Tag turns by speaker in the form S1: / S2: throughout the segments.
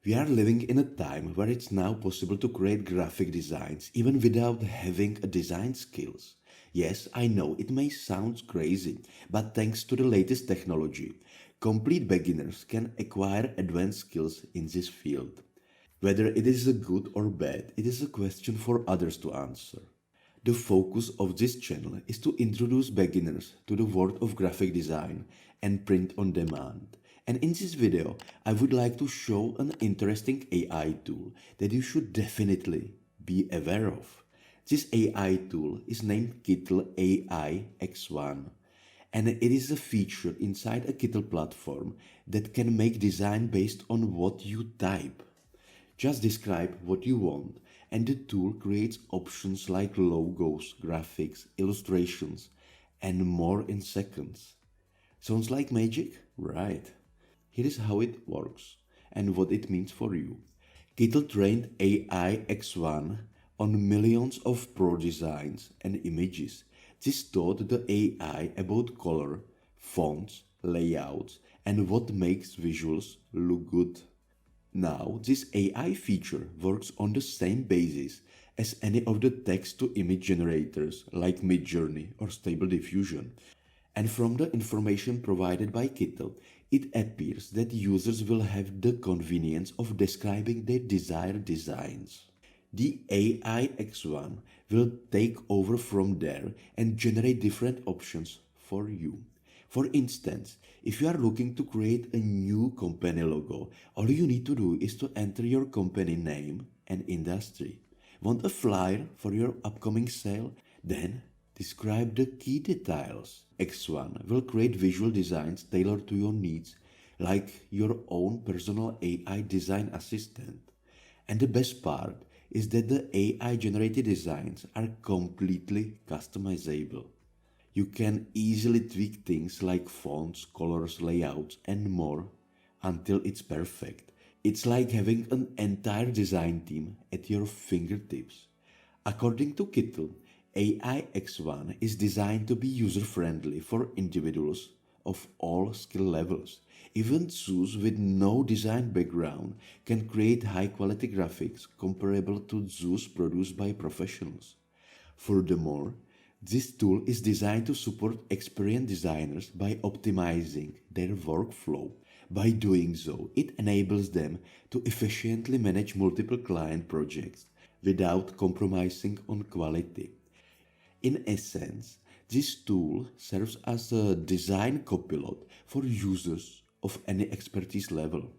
S1: We are living in a time where it's now possible to create graphic designs even without having a design skills. Yes, I know it may sound crazy, but thanks to the latest technology, complete beginners can acquire advanced skills in this field. Whether it is a good or bad, it is a question for others to answer. The focus of this channel is to introduce beginners to the world of graphic design and print on demand. And in this video, I would like to show an interesting AI tool that you should definitely be aware of. This AI tool is named Kittl AI-X1, and it is a feature inside a Kittl platform that can make design based on what you type. Just describe what you want, and the tool creates options like logos, graphics, illustrations, and more in seconds. Sounds like magic? Right. Here is how it works and what it means for you. Kittl trained AI-X1 on millions of pro designs and images. This taught the AI about color, fonts, layouts, and what makes visuals look good. Now, this AI feature works on the same basis as any of the text-to-image generators like Midjourney or Stable Diffusion. And from the information provided by Kittl, it appears that users will have the convenience of describing their desired designs. The AI-X1 will take over from there and generate different options for you. For instance, if you are looking to create a new company logo, all you need to do is to enter your company name and industry. Want a flyer for your upcoming sale? Then describe the key details. X1 will create visual designs tailored to your needs, like your own personal AI design assistant. And the best part is that the AI-generated designs are completely customizable. You can easily tweak things like fonts, colors, layouts, and more until it's perfect. It's like having an entire design team at your fingertips. According to Kittl, AI-X1 is designed to be user-friendly for individuals of all skill levels. Even those with no design background can create high-quality graphics comparable to those produced by professionals. Furthermore, this tool is designed to support experienced designers by optimizing their workflow. By doing so, it enables them to efficiently manage multiple client projects without compromising on quality. In essence, this tool serves as a design copilot for users of any expertise level.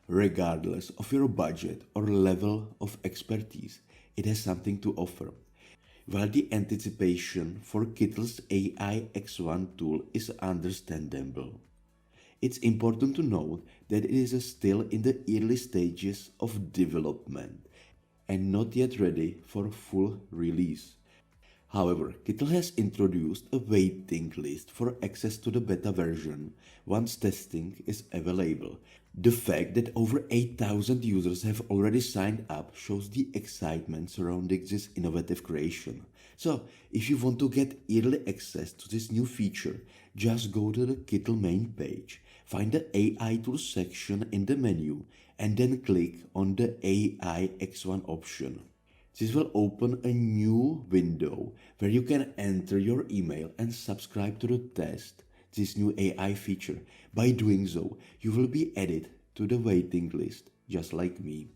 S1: Regardless of your budget or level of expertise, it has something to offer. While the anticipation for Kittl's AI-X1 tool is understandable, it's important to note that it is still in the early stages of development and not yet ready for full release. However, Kittl has introduced a waiting list for access to the beta version once testing is available. The fact that over 8,000 users have already signed up shows the excitement surrounding this innovative creation. So, if you want to get early access to this new feature, just go to the Kittl main page, find the AI Tools section in the menu, and then click on the AI-X1 option. This will open a new window where you can enter your email and subscribe to the test this new AI feature. By doing so, you will be added to the waiting list, just like me.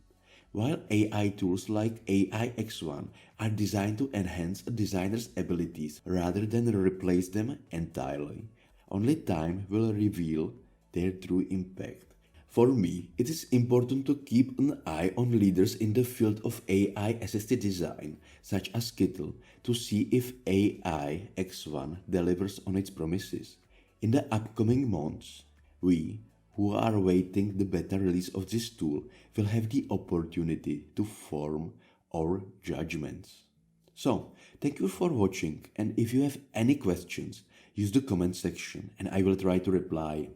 S1: While AI tools like AI-X1 are designed to enhance a designer's abilities rather than replace them entirely, only time will reveal their true impact. For me, it is important to keep an eye on leaders in the field of AI-assisted design, such as Kittl, to see if AI-X1 delivers on its promises. In the upcoming months, we, who are awaiting the beta release of this tool, will have the opportunity to form our judgments. So, thank you for watching, and if you have any questions, use the comment section and I will try to reply.